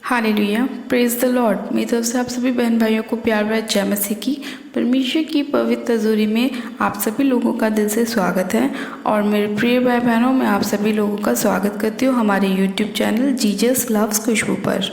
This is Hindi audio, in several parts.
Hallelujah, praise the Lord. मेरी तरफ से आप सभी बहन भाइयों को प्यार भरा जय मसीह की। परमेश्वर की पवित्र हजूरी में आप सभी लोगों का दिल से स्वागत है। और मेरे प्रिय भाई बहनों, मैं आप सभी लोगों का स्वागत करती हूँ हमारे यूट्यूब चैनल जीजस लव्स खुशबू पर।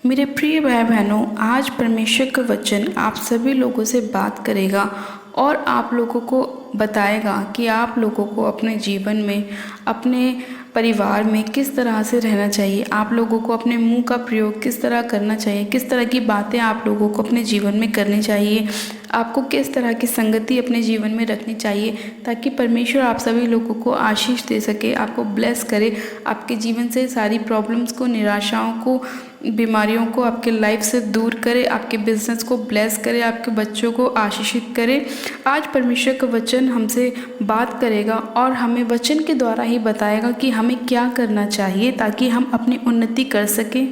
मेरे प्रिय भाई बहनों, आज परमेश्वर का वचन आप सभी लोगों से बात करेगा और आप लोगों को बताएगा कि आप लोगों को अपने जीवन में, अपने परिवार में किस तरह से रहना चाहिए, आप लोगों को अपने मुंह का प्रयोग किस तरह करना चाहिए, किस तरह की बातें आप लोगों को अपने जीवन में करनी चाहिए, आपको किस तरह की संगति अपने जीवन में रखनी चाहिए, ताकि परमेश्वर आप सभी लोगों को आशीष दे सके, आपको ब्लेस करे, आपके जीवन से सारी प्रॉब्लम्स को, निराशाओं को, बीमारियों को आपके लाइफ से दूर करे, आपके बिजनेस को ब्लेस करे, आपके बच्चों को आशीषित करे। आज परमेश्वर का वचन हमसे बात करेगा और हमें वचन के द्वारा ही बताएगा कि हमें क्या करना चाहिए ताकि हम अपनी उन्नति कर सकें,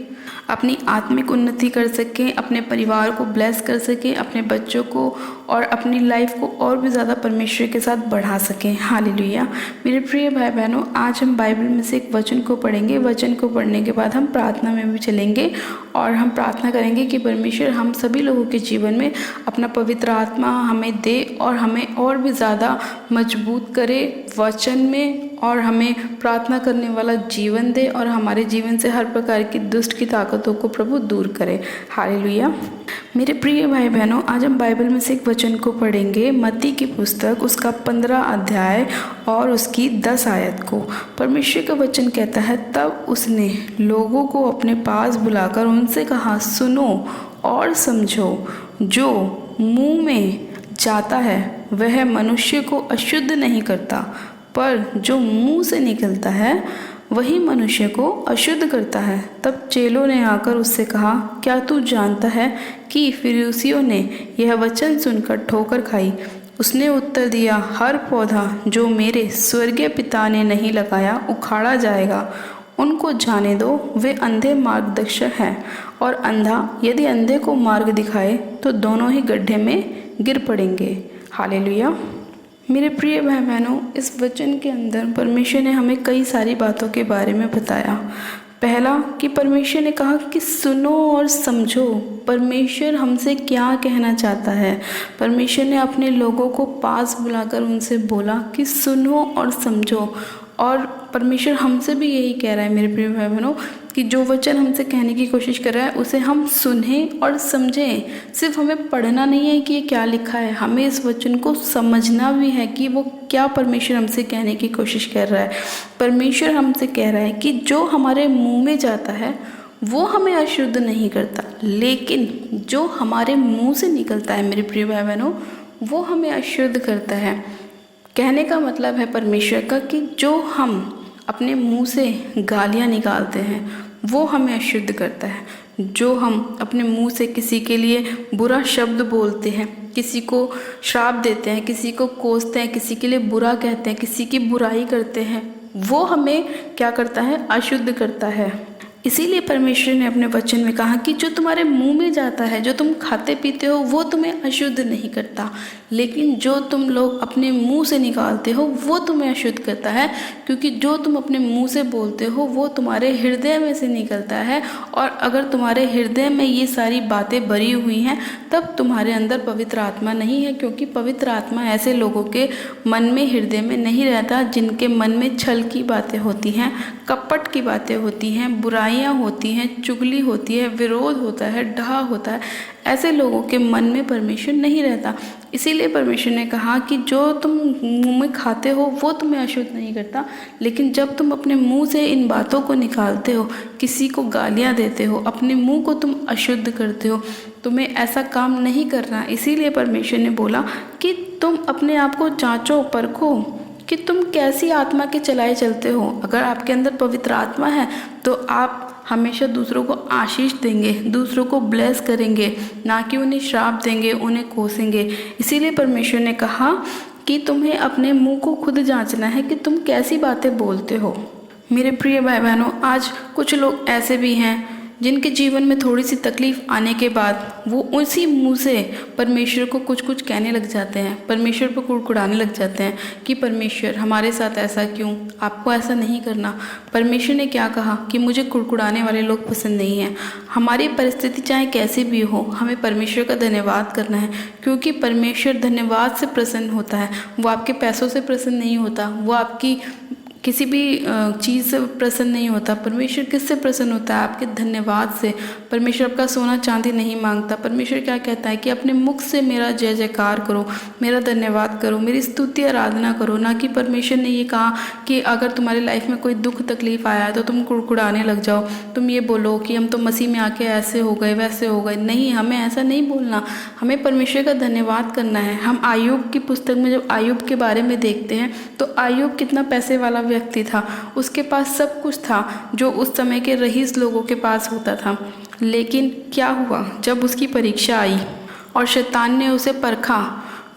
अपनी आत्मिक उन्नति कर सकें, अपने परिवार को ब्लेस कर सकें, अपने बच्चों को और अपनी लाइफ को और भी ज़्यादा परमेश्वर के साथ बढ़ा सकें। हालेलुया। मेरे प्रिय भाई बहनों, आज हम बाइबल में से एक वचन को पढ़ेंगे। वचन को पढ़ने के बाद हम प्रार्थना में भी चलेंगे और हम प्रार्थना करेंगे कि परमेश्वर हम सभी लोगों के जीवन में अपना पवित्र आत्मा हमें दे और हमें और भी ज़्यादा मजबूत करे वचन में, और हमें प्रार्थना करने वाला जीवन दे और हमारे जीवन से हर प्रकार की दुष्ट की ताकतों को प्रभु दूर करे। हालेलुया। मेरे प्रिय भाई बहनों, आज हम बाइबल में से एक वचन को पढ़ेंगे, मत्ती की पुस्तक, उसका 15 अध्याय और उसकी 10 आयत को। परमेश्वर का वचन कहता है, तब उसने लोगों को अपने पास बुलाकर उनसे कहा, सुनो और समझो, जो मुंह में जाता है वह मनुष्य को अशुद्ध नहीं करता, पर जो मुंह से निकलता है वही मनुष्य को अशुद्ध करता है। तब चेलों ने आकर उससे कहा, क्या तू जानता है कि फरीसियों ने यह वचन सुनकर ठोकर खाई? उसने उत्तर दिया, हर पौधा जो मेरे स्वर्गीय पिता ने नहीं लगाया उखाड़ा जाएगा। उनको जाने दो, वे अंधे मार्गदर्शक हैं, और अंधा यदि अंधे को मार्ग दिखाए तो दोनों ही गड्ढे में गिर पड़ेंगे। हालेलुया। मेरे प्रिय भाई बहनों, इस वचन के अंदर परमेश्वर ने हमें कई सारी बातों के बारे में बताया। पहला कि परमेश्वर ने कहा कि सुनो और समझो। परमेश्वर हमसे क्या कहना चाहता है। परमेश्वर ने अपने लोगों को पास बुलाकर उनसे बोला कि सुनो और समझो। और परमेश्वर हमसे भी यही कह रहा है मेरे प्रिय भाई बहनों, कि जो वचन हमसे कहने की कोशिश कर रहा है उसे हम सुनें और समझें। सिर्फ हमें पढ़ना नहीं है कि ये क्या लिखा है, हमें इस वचन को समझना भी है कि वो क्या परमेश्वर हमसे कहने की कोशिश कर रहा है। परमेश्वर हमसे कह रहा है कि जो हमारे मुंह में जाता है वो हमें अशुद्ध नहीं करता, लेकिन जो हमारे मुंह से निकलता है मेरे प्रिय भाई बहनों, वो हमें अशुद्ध करता है। कहने का मतलब है परमेश्वर का कि जो हम अपने मुंह से गालियाँ निकालते हैं वो हमें अशुद्ध करता है। जो हम अपने मुंह से किसी के लिए बुरा शब्द बोलते हैं, किसी को श्राप देते हैं, किसी को कोसते हैं, किसी के लिए बुरा कहते हैं, किसी की बुराई करते हैं, वो हमें क्या करता है? अशुद्ध करता है। इसीलिए परमेश्वर ने अपने वचन में कहा कि जो तुम्हारे मुंह में जाता है, जो तुम खाते पीते हो, वो तुम्हें अशुद्ध नहीं करता, लेकिन जो तुम लोग अपने मुंह से निकालते हो वो तुम्हें अशुद्ध करता है। क्योंकि जो तुम अपने मुंह से बोलते हो वो तुम्हारे हृदय में से निकलता है, और अगर तुम्हारे हृदय में ये सारी बातें भरी हुई हैं तब तुम्हारे अंदर पवित्र आत्मा नहीं है। क्योंकि पवित्र आत्मा ऐसे लोगों के मन में, हृदय में नहीं रहता जिनके मन में छल की बातें होती हैं, कपट की बातें होती हैं, बुराइयां होती हैं, चुगली होती है, विरोध होता है, डहा होता है। ऐसे लोगों के मन में परमेश्वर नहीं रहता। इसीलिए परमेश्वर ने कहा कि जो तुम मुंह में खाते हो वो तुम्हें अशुद्ध नहीं करता, लेकिन जब तुम अपने मुंह से इन बातों को निकालते हो, किसी को गालियां देते हो, अपने मुंह को तुम अशुद्ध करते हो, तुम्हें ऐसा काम नहीं करना। इसीलिए परमेश्वर ने बोला कि तुम अपने आप को जांचो, परखो कि तुम कैसी आत्मा के चलाए चलते हो। अगर आपके अंदर पवित्र आत्मा है तो आप हमेशा दूसरों को आशीष देंगे, दूसरों को ब्लेस करेंगे, ना कि उन्हें श्राप देंगे, उन्हें कोसेंगे। इसीलिए परमेश्वर ने कहा कि तुम्हें अपने मुंह को खुद जांचना है कि तुम कैसी बातें बोलते हो। मेरे प्रिय भाई बहनों, आज कुछ लोग ऐसे भी हैं जिनके जीवन में थोड़ी सी तकलीफ आने के बाद वो उसी मुंह से परमेश्वर को कुछ कुछ कहने लग जाते हैं, परमेश्वर पर कुड़कुड़ाने लग जाते हैं कि परमेश्वर हमारे साथ ऐसा क्यों, आपको ऐसा नहीं करना। परमेश्वर ने क्या कहा कि मुझे कुड़कुड़ाने वाले लोग पसंद नहीं हैं। हमारी परिस्थिति चाहे कैसी भी हो, हमें परमेश्वर का धन्यवाद करना है, क्योंकि परमेश्वर धन्यवाद से प्रसन्न होता है। वो आपके पैसों से प्रसन्न नहीं होता, वो आपकी किसी भी चीज़ से प्रसन्न नहीं होता। परमेश्वर किससे प्रसन्न होता है? आपके धन्यवाद से। परमेश्वर आपका सोना चांदी नहीं मांगता। परमेश्वर क्या कहता है कि अपने मुख से मेरा जय जयकार करो, मेरा धन्यवाद करो, मेरी स्तुति आराधना करो। ना कि परमेश्वर ने ये कहा कि अगर तुम्हारी लाइफ में कोई दुख तकलीफ आया है तो तुम कुड़कुड़ाने लग जाओ, तुम ये बोलो कि हम तो मसीह में आके ऐसे हो गए वैसे हो गए। नहीं, हमें ऐसा नहीं बोलना, हमें परमेश्वर का धन्यवाद करना है। हम आयुब की पुस्तक में जब आयुब के बारे में देखते हैं तो आयुब कितना पैसे वाला व्यक्ति था, उसके पास सब कुछ था जो उस समय के रईस लोगों के पास होता था। लेकिन क्या हुआ, जब उसकी परीक्षा आई और शैतान ने उसे परखा,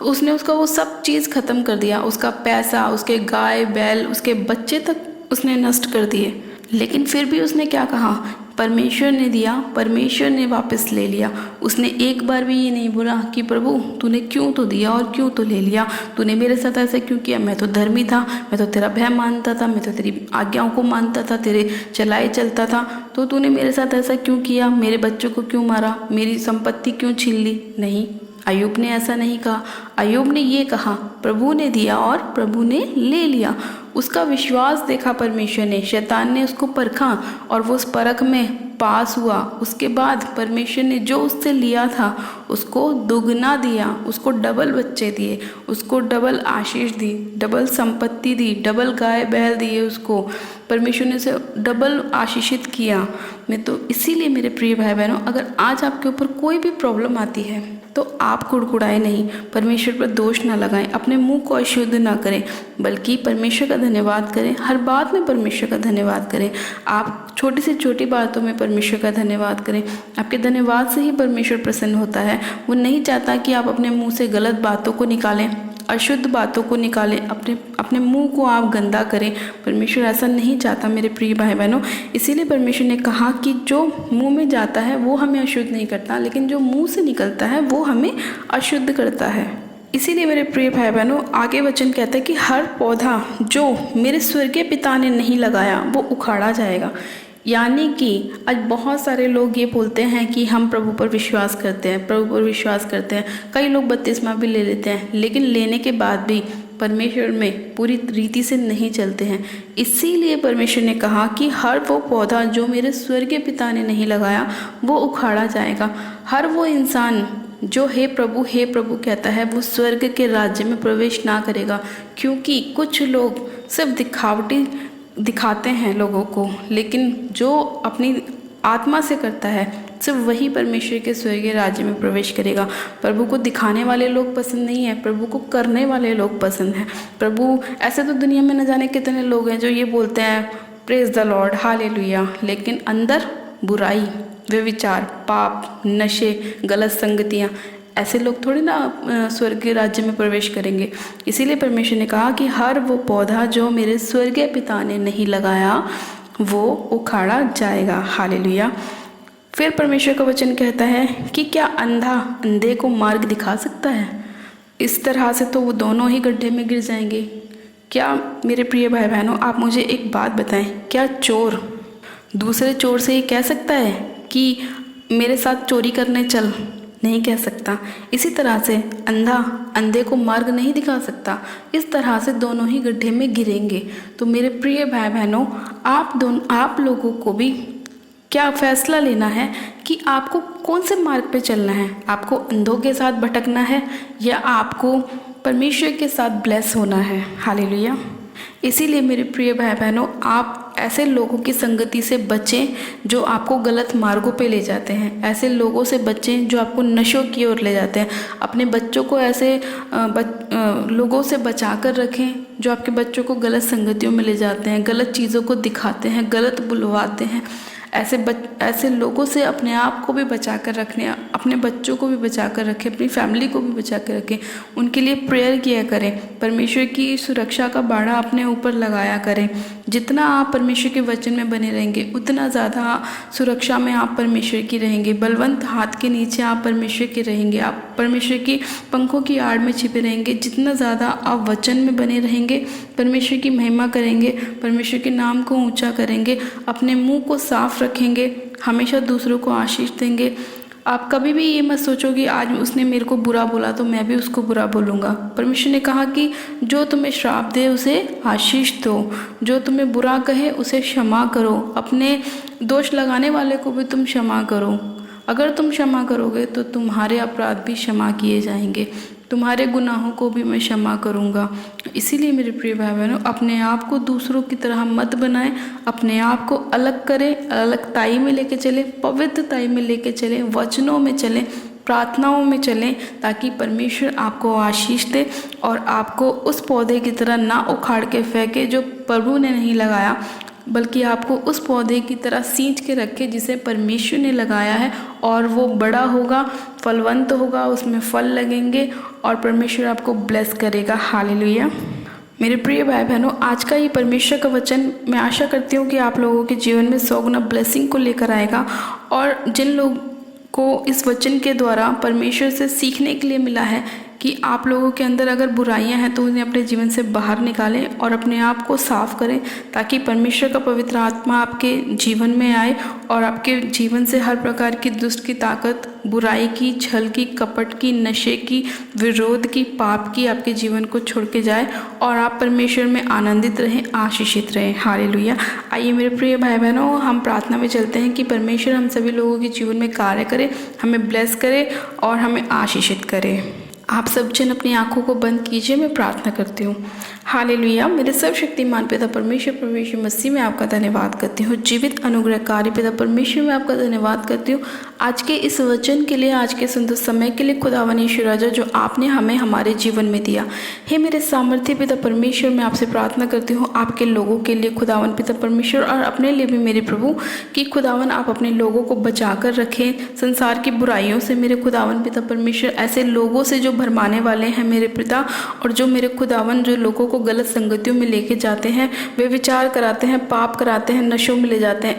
उसने उसका वो सब चीज़ ख़त्म कर दिया। उसका पैसा, उसके गाय बैल, उसके बच्चे तक उसने नष्ट कर दिए। लेकिन फिर भी उसने क्या कहा, परमेश्वर ने दिया, परमेश्वर ने वापस ले लिया। उसने एक बार भी ये नहीं बोला कि प्रभु तूने क्यों तो दिया और क्यों तो ले लिया, तूने मेरे साथ ऐसा क्यों किया, मैं तो धर्मी था, मैं तो तेरा भय मानता था, मैं तो तेरी आज्ञाओं को मानता था, तेरे चलाए चलता था, तो तूने मेरे साथ ऐसा क्यों किया, मेरे बच्चों को क्यों मारा, मेरी संपत्ति क्यों छीन ली। नहीं, अय्यूब ने ऐसा नहीं कहा। अय्यूब ने ये कहा, प्रभु ने दिया और प्रभु ने ले लिया। उसका विश्वास देखा परमेश्वर ने। शैतान ने उसको परखा और वो उस परख में पास हुआ। उसके बाद परमेश्वर ने जो उससे लिया था उसको दुगना दिया, उसको डबल बच्चे दिए, उसको डबल आशीष दी, डबल संपत्ति दी, डबल गाय बैल दिए उसको। परमेश्वर ने उसे डबल आशीषित किया। मैं तो इसीलिए मेरे प्रिय भाई बहनों, अगर आज आपके ऊपर कोई भी प्रॉब्लम आती है तो आप कुड़कुड़ाए नहीं, परमेश्वर पर दोष ना लगाएं, अपने मुंह को अशुद्ध ना करें, बल्कि परमेश्वर का धन्यवाद करें। हर बात में परमेश्वर का धन्यवाद करें। आप छोटी से छोटी बातों में परमेश्वर का धन्यवाद करें। आपके धन्यवाद से ही परमेश्वर प्रसन्न होता है। वो नहीं चाहता कि आप अपने मुंह से गलत बातों को निकालें, अशुद्ध बातों को निकालें, अपने मुंह को आप गंदा करें। परमेश्वर ऐसा नहीं चाहता मेरे प्रिय भाई बहनों। इसीलिए परमेश्वर ने कहा कि जो मुंह में जाता है वो हमें अशुद्ध नहीं करता, लेकिन जो मुंह से निकलता है वो हमें अशुद्ध करता है। इसीलिए मेरे प्रिय भाई बहनों, आगे वचन कहता है कि हर पौधा जो मेरे स्वर्गीय पिता ने नहीं लगाया वो उखाड़ा जाएगा। यानी कि आज बहुत सारे लोग ये बोलते हैं कि हम प्रभु पर विश्वास करते हैं, प्रभु पर विश्वास करते हैं। कई लोग बपतिस्मा भी ले लेते हैं, लेकिन लेने के बाद भी परमेश्वर में पूरी रीति से नहीं चलते हैं। इसीलिए परमेश्वर ने कहा कि हर वो पौधा जो मेरे स्वर्गीय पिता ने नहीं लगाया वो उखाड़ा जाएगा। हर वो इंसान जो हे प्रभु कहता है वो स्वर्ग के राज्य में प्रवेश ना करेगा, क्योंकि कुछ लोग सिर्फ दिखाते हैं लोगों को, लेकिन जो अपनी आत्मा से करता है सिर्फ वही परमेश्वर के स्वर्गीय राज्य में प्रवेश करेगा। प्रभु को दिखाने वाले लोग पसंद नहीं है, प्रभु को करने वाले लोग पसंद हैं। प्रभु ऐसे तो दुनिया में न जाने कितने लोग हैं जो ये बोलते हैं प्रेज द लॉर्ड, हालेलुया, लेकिन अंदर बुराई, व्यभिचार, पाप, नशे, गलत संगतियाँ, ऐसे लोग थोड़ी ना स्वर्गीय राज्य में प्रवेश करेंगे। इसीलिए परमेश्वर ने कहा कि हर वो पौधा जो मेरे स्वर्गीय पिता ने नहीं लगाया वो उखाड़ा जाएगा। हालेलुया। फिर परमेश्वर का वचन कहता है कि क्या अंधा अंधे को मार्ग दिखा सकता है? इस तरह से तो वो दोनों ही गड्ढे में गिर जाएंगे। क्या मेरे प्रिय भाई बहनों, आप मुझे एक बात बताएं, क्या चोर दूसरे चोर से ये कह सकता है कि मेरे साथ चोरी करने चल? नहीं कह सकता। इसी तरह से अंधा अंधे को मार्ग नहीं दिखा सकता। इस तरह से दोनों ही गड्ढे में गिरेंगे। तो मेरे प्रिय भाई बहनों, आप लोगों को भी क्या फैसला लेना है कि आपको कौन से मार्ग पे चलना है। आपको अंधों के साथ भटकना है या आपको परमेश्वर के साथ ब्लेस होना है। हालेलुया। इसीलिए मेरे प्रिय भाई बहनों, आप ऐसे लोगों की संगति से बचें जो आपको गलत मार्गों पे ले जाते हैं। ऐसे लोगों से बचें जो आपको नशों की ओर ले जाते हैं। अपने बच्चों को ऐसे लोगों से बचा कर रखें जो आपके बच्चों को गलत संगतियों में ले जाते हैं, गलत चीज़ों को दिखाते हैं, गलत बुलवाते हैं। ऐसे लोगों से अपने आप को भी बचा कर रखने, अपने बच्चों को भी बचा कर रखें, अपनी फैमिली को भी बचा कर रखें। उनके लिए प्रेयर किया करें, परमेश्वर की सुरक्षा का बाड़ा अपने ऊपर लगाया करें, जितना आप परमेश्वर के वचन में बने रहेंगे उतना ज़्यादा सुरक्षा में आप परमेश्वर की रहेंगे। बलवंत हाथ के नीचे आप परमेश्वर के रहेंगे, आप परमेश्वर की पंखों की आड़ में छिपे रहेंगे। जितना ज़्यादा आप वचन में बने रहेंगे, परमेश्वर की महिमा करेंगे, परमेश्वर के नाम को ऊंचा करेंगे, अपने मुंह को साफ रखेंगे, हमेशा दूसरों को आशीष देंगे। आप कभी भी ये मत सोचो कि आज उसने मेरे को बुरा बोला तो मैं भी उसको बुरा बोलूँगा। परमेश्वर ने कहा कि जो तुम्हें श्राप दे उसे आशीष दो, जो तुम्हें बुरा कहे उसे क्षमा करो, अपने दोष लगाने वाले को भी तुम क्षमा करो। अगर तुम क्षमा करोगे तो तुम्हारे अपराध भी क्षमा किए जाएंगे, तुम्हारे गुनाहों को भी मैं क्षमा करूँगा। इसीलिए मेरे प्रिय भाई बहनों, अपने आप को दूसरों की तरह मत बनाएं, अपने आप को अलग करें, अलगताई में लेके चलें, पवित्रताई में लेके चलें, वचनों में चलें, प्रार्थनाओं में चलें, ताकि परमेश्वर आपको आशीष दे और आपको उस पौधे की तरह ना उखाड़ के फेंके जो प्रभु ने नहीं लगाया, बल्कि आपको उस पौधे की तरह सींच के रखे जिसे परमेश्वर ने लगाया है, और वो बड़ा होगा, फलवंत होगा, उसमें फल लगेंगे और परमेश्वर आपको ब्लेस करेगा। हालेलुया। मेरे प्रिय भाई बहनों, आज का ये परमेश्वर का वचन मैं आशा करती हूँ कि आप लोगों के जीवन में 100 गुना ब्लेसिंग को लेकर आएगा। और जिन लोग को इस वचन के द्वारा परमेश्वर से सीखने के लिए मिला है कि आप लोगों के अंदर अगर बुराइयां हैं तो उन्हें अपने जीवन से बाहर निकालें और अपने आप को साफ करें, ताकि परमेश्वर का पवित्र आत्मा आपके जीवन में आए और आपके जीवन से हर प्रकार की दुष्ट की ताकत, बुराई की, छल की, कपट की, नशे की, विरोध की, पाप की आपके जीवन को छोड़ के जाए और आप परमेश्वर में आनंदित रहें, आशीषित रहें। हालेलुया। आइए मेरे प्रिय भाई बहनों, हम प्रार्थना में चलते हैं कि परमेश्वर हम सभी लोगों के जीवन में कार्य करे, हमें ब्लेस करे और हमें आशीषित करे। आप सब जन अपनी आंखों को बंद कीजिए, मैं प्रार्थना करती हूँ। हालेलुया। मेरे सर्वशक्तिमान पिता परमेश्वर प्रभु यीशु मसीह में आपका धन्यवाद करती हूँ। जीवित अनुग्रहकारी पिता परमेश्वर में आपका धन्यवाद करती हूँ आज के इस वचन के लिए, आज के सुंदर समय के लिए खुदावन यीशु राजा, जो आपने हमें हमारे जीवन में दिया। हे मेरे सामर्थ्य पिता परमेश्वर, मैं आपसे प्रार्थना करती हूँ आपके लोगों के लिए खुदावन पिता परमेश्वर, और अपने लिए भी मेरे प्रभु, कि खुदावन आप अपने लोगों को बचा कर रखें संसार की बुराइयों से। मेरे खुदावन पिता परमेश्वर, ऐसे लोगों से जो भरमाने वाले हैं मेरे पिता, और जो मेरे खुदावन जो लोगों को गलत संगतियों में लेके जाते हैं, वे विचार कराते हैं, पाप कराते हैं, नशों में ले जाते हैं,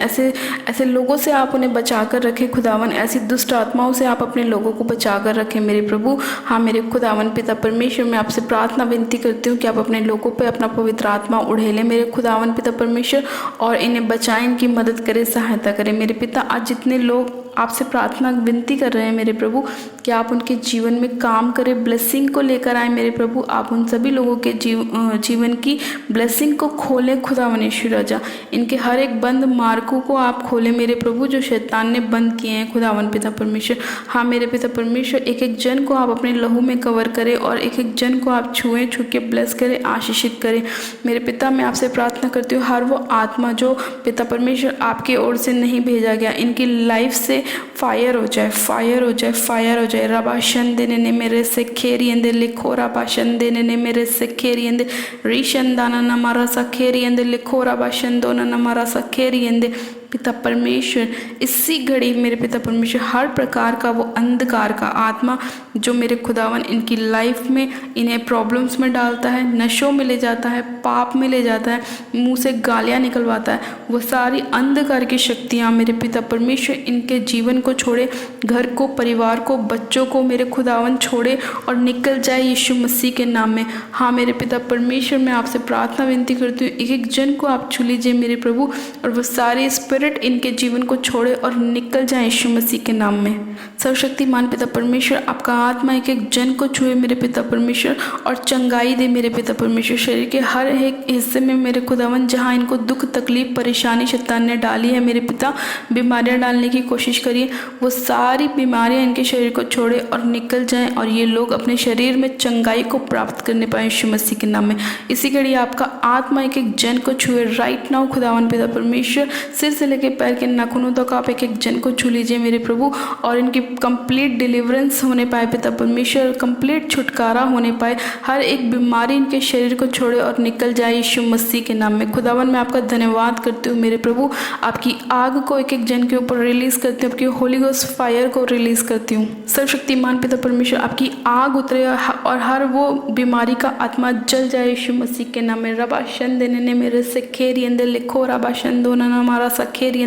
ऐसे लोगों से आप उन्हें बचा कर रखें खुदावन। ऐसी दुष्ट आत्माओं से आप अपने लोगों को बचा कर रखें मेरे प्रभु। हाँ मेरे खुदावन पिता परमेश्वर, मैं आपसे प्रार्थना विनती करती हूँ कि आप अपने लोगों पे अपना पवित्र आत्मा उड़ेलें मेरे खुदावन पिता परमेश्वर, और इन्हें बचाएं, इनकी मदद करें, सहायता करें मेरे पिता। आज जितने लोग आपसे प्रार्थना विनती कर रहे हैं मेरे प्रभु, कि आप उनके जीवन में काम करें, ब्लेसिंग को लेकर आए मेरे प्रभु। आप उन सभी लोगों के जीवन की ब्लेसिंग को खोलें खुदावन यीशु राजा। इनके हर एक बंद मार्गों को आप खोलें मेरे प्रभु, जो शैतान ने बंद किए हैं खुदावन पिता परमेश्वर। हाँ मेरे पिता परमेश्वर, एक एक जन को आप अपने लहू में कवर करें और एक एक जन को आप छू के ब्लेस करें, आशीषित करें मेरे पिता। मैं आपसे प्रार्थना करती हूँ हर वो आत्मा जो पिता परमेश्वर आपकी ओर से नहीं भेजा गया, इनकी लाइफ से फायर हो जाए, फायर हो जाए, फायर हो जाए। रबाशन देने ने मेरे से खेरियंदे लिखो, रबाशन देने ने मेरे से खेरियंदे, रीशंदाना नमारा सा खेरियंदे लिखो, रबाशन दोना नमारा सा खेरियंदे। पिता परमेश्वर, इसी घड़ी मेरे पिता परमेश्वर, हर प्रकार का वो अंधकार का आत्मा जो मेरे खुदावन इनकी लाइफ में इन्हें प्रॉब्लम्स में डालता है, नशों में ले जाता है, पाप में ले जाता है, मुंह से गालियाँ निकलवाता है, वो सारी अंधकार की शक्तियाँ मेरे पिता परमेश्वर इनके जीवन को छोड़े, घर को, परिवार को, बच्चों को मेरे खुदावन छोड़े और निकल जाए यीशु मसीह के नाम में। हाँ मेरे पिता परमेश्वर, मैं आपसे प्रार्थना विनती करती हूँ, एक एक जन को आप छू लीजिए मेरे प्रभु, और वो सारे स्पिरिट इनके जीवन को छोड़े और निकल जाए यीशु मसीह के नाम में। सर्वशक्तिमान पिता परमेश्वर, आपका आत्मा एक एक जन को छुए मेरे पिता परमेश्वर, और चंगाई दे मेरे पिता परमेश्वर। शरीर के हर एक हिस्से में मेरे खुदावन जहाँ इनको दुख, तकलीफ, परेशानी शैतान ने डाली है मेरे पिता, बीमारियाँ डालने की कोशिश करिए, वो सारी बीमारियाँ इनके शरीर को छोड़े और निकल जाएं, और ये लोग अपने शरीर में चंगाई को प्राप्त करने पाए यीशु मसीह के नाम में। इसी घड़ी आपका आत्मा एक एक जन को छुए राइट नाउ खुदावन पिता परमेश्वर, सिर से से लेकर पैर के नाखूनों तक आप एक एक जन को छू लीजिए मेरे प्रभु, और इनकी कंप्लीट डिलीवरेंस होने पाए पिता परमेश्वर, कंप्लीट छुटकारा होने पाए, हर एक बीमारी इनके शरीर को छोड़े और निकल जाए यीशु मसीह के नाम में। खुदावन मैं आपका धन्यवाद करती हूँ मेरे प्रभु, आपकी आग को एक एक जन के ऊपर रिलीज़ करती हूँ, आपकी होली गोस्ट फायर को रिलीज़ करती हूँ। सर्वशक्तिमान पिता परमेश्वर आपकी आग उतरे और हर वो बीमारी का आत्मा जल जाए यीशु मसीह के नाम में। रबाशन देने ने मेरे से खेरी अंदर लिखो रबाशन दो ना मारा सखेरी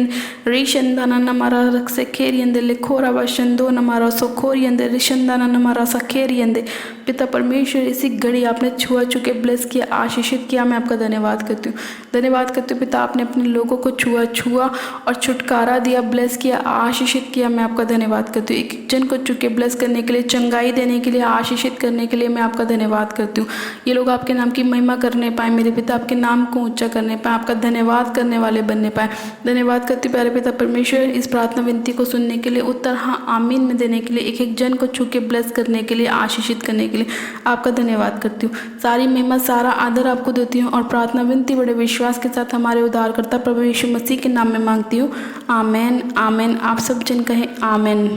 रिशंदाना न मारा से खेरी अंदर लिखो रबाशन दो न मारा सोखोरी अंदर रिशंदाना न मारा सखेरी अंदर। पिता परमेश्वर इसी घड़ी आपने छुआ चुके ब्लेस किया, आशीषित किया, मैं आपका धन्यवाद करती हूँ। धन्यवाद करती हूँ पिता, आपने अपने लोगों को छुआ और छुटकारा दिया, ब्लेस किया, आशीषित किया, मैं आपका धन्यवाद करती हूँ। एक जन को चुके ब्लेस करने के लिए, चंगाई देने के लिए, आशीषित करने के लिए मैं आपका धन्यवाद करती हूँ। ये लोग आपके नाम की महिमा करने पाए मेरे पिता, आपके नाम को ऊंचा करने पाए, आपका धन्यवाद करने वाले बनने पाए। धन्यवाद करती हूँ प्यारे पिता परमेश्वर इस प्रार्थना विनती को सुनने के लिए, उत्तर हाँ आमीन में देने के लिए, एक एक जन को छू के ब्लेस करने के लिए, आशीषित करने के लिए आपका धन्यवाद करती हूँ। सारी महिमा सारा आदर आपको देती हूँ और प्रार्थना विनती बड़े विश्वास के साथ हमारे उद्धारकर्ता प्रभु यीशु मसीह के नाम में मांगती हूँ, आमेन आमेन। आप सब जन कहें आमेन।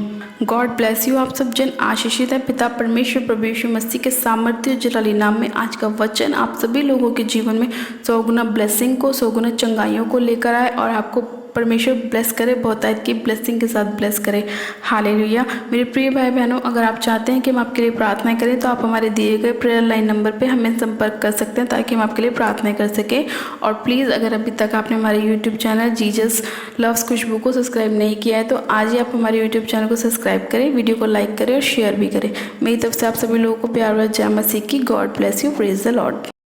God bless you. आप सब जन आशीषित है पिता परमेश्वर प्रभु यीशु मसीह के सामर्थ्य जलाली नाम में। आज का वचन आप सभी लोगों के जीवन में 100 गुना ब्लेसिंग को, 100 गुना चंगाइयों को लेकर आए और आपको परमेश्वर ब्लेस करे, बहुतायत की ब्लेसिंग के साथ ब्लेस करे। हालेलुया। मेरे प्रिय भाई बहनों, अगर आप चाहते हैं कि हम आपके लिए प्रार्थना करें तो आप हमारे दिए गए प्रेयर लाइन नंबर पे हमें संपर्क कर सकते हैं ताकि हम आपके लिए प्रार्थना कर सकें। और प्लीज़ अगर अभी तक आपने हमारे यूट्यूब चैनल जीसस लव्स खुशबू को सब्सक्राइब नहीं किया है तो आज ही आप हमारे यूट्यूब चैनल को सब्सक्राइब करें, वीडियो को लाइक करें और शेयर भी करें। मेरी तरफ से आप सभी लोगों को प्यार व जय मसीह की। God bless you. Praise the Lord.